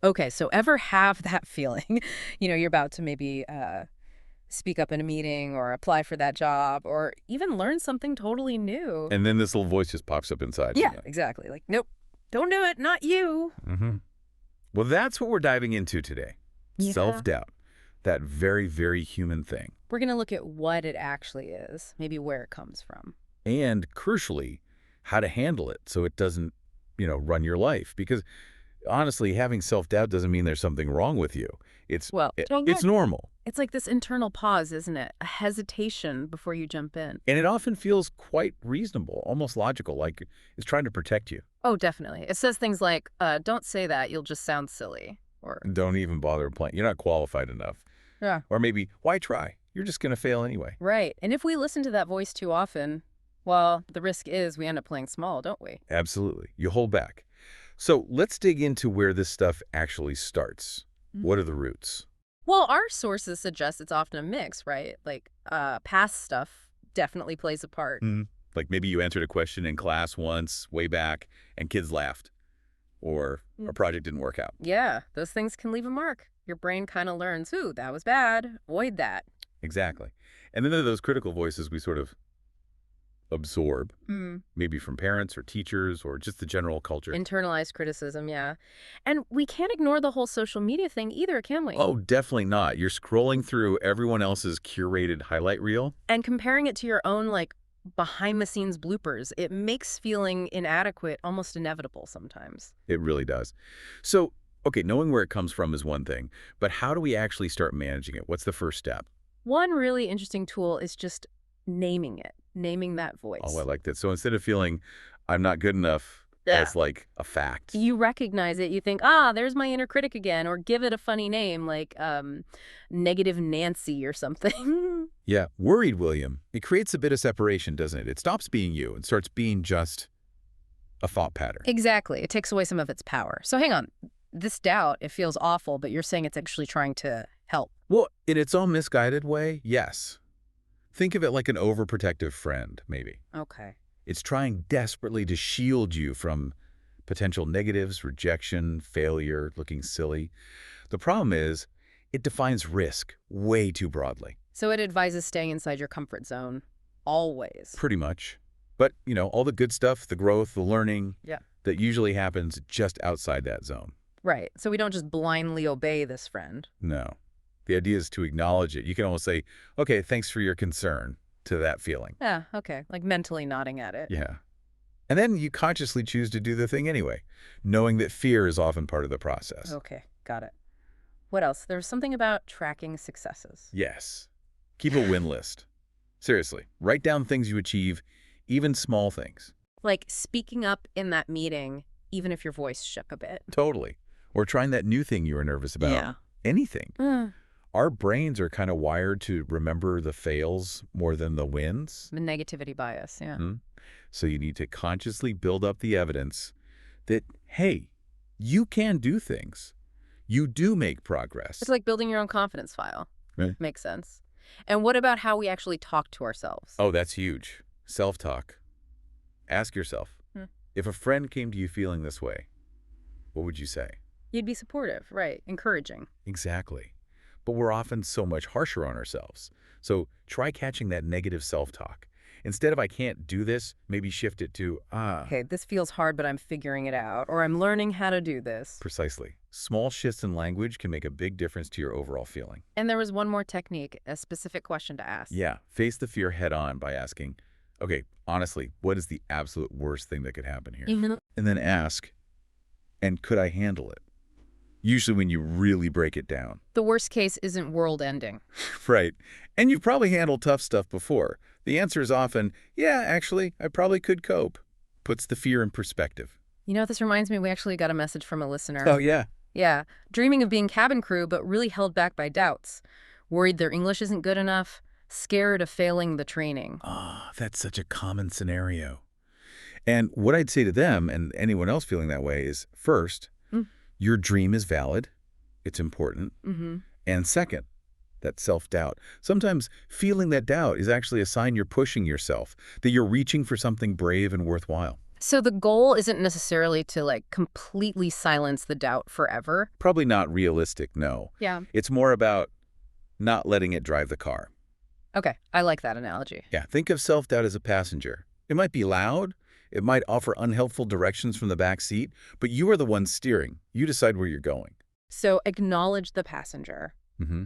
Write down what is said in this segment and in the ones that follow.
Okay, so ever have that feeling, you're about to maybe speak up in a meeting or apply for that job or even learn something totally new. And then this little voice just pops up inside you. Yeah, exactly. Like, nope, don't do it, not you. Mm-hmm. Well, that's what we're diving into today. Yeah. Self-doubt. That very, very human thing. We're going to look at what it actually is, maybe where it comes from. And crucially, how to handle it so it doesn't, run your life. Because honestly, having self-doubt doesn't mean there's something wrong with you. Well, It's normal. it's like this internal pause, isn't it? A hesitation before you jump in. And it often feels quite reasonable, almost logical, like it's trying to protect you. Oh, definitely. It says things like, don't say that, you'll just sound silly. Or, Don't even bother applying. You're not qualified enough. yeah, Or maybe, why try? You're just going to fail anyway. right. And if we listen to that voice too often, well, the risk is we end up playing small, don't we? Absolutely. You hold back. So let's dig into where this stuff actually starts. What are the roots? Well, our sources suggest it's often a mix, right? Like, past stuff definitely plays a part. Like maybe you answered a question in class once, way back, and kids laughed. Or a project didn't work out. Yeah, those things can leave a mark. Your brain kind of learns, ooh, that was bad. Avoid that. Exactly. And then there are those critical voices we sort of absorb, Mm. maybe from parents or teachers or just the general culture. Internalized criticism, yeah. And we can't ignore the whole social media thing either, can we? Oh, definitely not. You're scrolling through everyone else's curated highlight reel. And comparing it to your own, like, behind-the-scenes bloopers, it makes feeling inadequate almost inevitable sometimes. It really does. So, okay, knowing where it comes from is one thing, but how do we actually start managing it? What's the first step? One really interesting tool is just naming it, naming that voice. Oh, I like that. So instead of feeling I'm not good enough Yeah. as like a fact. You recognize it, you think, there's my inner critic again, or give it a funny name like Negative Nancy or something. Yeah, worried William. It creates a bit of separation, doesn't it? It stops being you and starts being just a thought pattern. Exactly. It takes away some of its power. So hang on. This doubt, it feels awful, but you're saying it's actually trying to help. Well, in its own misguided way, yes. Think of it like an overprotective friend, maybe. Okay. It's trying desperately to shield you from potential negatives, rejection, failure, looking silly. The problem is, it defines risk way too broadly. So it advises staying inside your comfort zone. Always. Pretty much. But, all the good stuff, the growth, the learning, Yeah. that usually happens just outside that zone. Right. So we don't just blindly obey this friend. No. The idea is to acknowledge it. You can almost say, okay, thanks for your concern to that feeling. Yeah, okay. Like mentally nodding at it. Yeah. And then you consciously choose to do the thing anyway, knowing that fear is often part of the process. Okay, got it. What else? There was something about tracking successes. Yes. Keep a win list. Seriously, write down things you achieve, even small things. Like speaking up in that meeting, even if your voice shook a bit. Totally. Or trying that new thing you were nervous about. Yeah. Anything. Mm. Our brains are kind of wired to remember the fails more than the wins. The negativity bias, yeah. So you need to consciously build up the evidence that, hey, you can do things. You do make progress. It's like building your own confidence file. Right. Makes sense. And what about how we actually talk to ourselves? Oh, that's huge. Self-talk. Ask yourself, if a friend came to you feeling this way, what would you say? You'd be supportive, right? Encouraging. Exactly. But we're often so much harsher on ourselves. So try catching that negative self-talk. Instead of I can't do this, maybe shift it to, Okay, this feels hard, but I'm figuring it out. Or I'm learning how to do this. Precisely. Small shifts in language can make a big difference to your overall feeling. And there was one more technique, a specific question to ask. Yeah, face the fear head on by asking, okay, honestly, what is the absolute worst thing that could happen here? And then ask, and could I handle it? Usually when you really break it down. The worst case isn't world ending. Right. And you've probably handled tough stuff before. The answer is often, yeah, actually, I probably could cope. Puts the fear in perspective. You know what this reminds me? We actually got a message from a listener. Oh, yeah. Yeah. Dreaming of being cabin crew, but really held back by doubts. Worried their English isn't good enough. Scared of failing the training. Ah, that's such a common scenario. And what I'd say to them and anyone else feeling that way is, first, your dream is valid. It's important. And second, that self-doubt. Sometimes feeling that doubt is actually a sign you're pushing yourself, that you're reaching for something brave and worthwhile. So the goal isn't necessarily to like completely silence the doubt forever. Probably not realistic, no. Yeah. It's more about not letting it drive the car. Okay, I like that analogy. Yeah, think of self-doubt as a passenger. It might be loud, it might offer unhelpful directions from the back seat, but you are the one steering. You decide where you're going. So acknowledge the passenger. hmm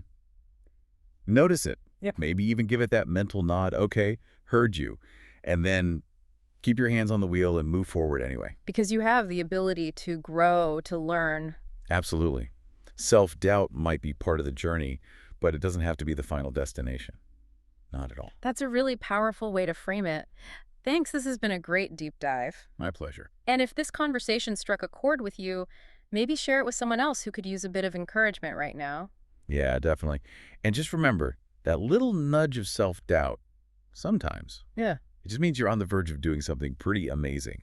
Notice it. Yep. Maybe even give it that mental nod, okay, heard you. And then keep your hands on the wheel and move forward anyway. Because you have the ability to grow, to learn. Absolutely. Self-doubt might be part of the journey, but it doesn't have to be the final destination. Not at all. That's a really powerful way to frame it. Thanks, this has been a great deep dive. My pleasure. And if this conversation struck a chord with you, maybe share it with someone else who could use a bit of encouragement right now. Yeah, definitely. And just remember, that little nudge of self-doubt, sometimes, Yeah. it just means you're on the verge of doing something pretty amazing.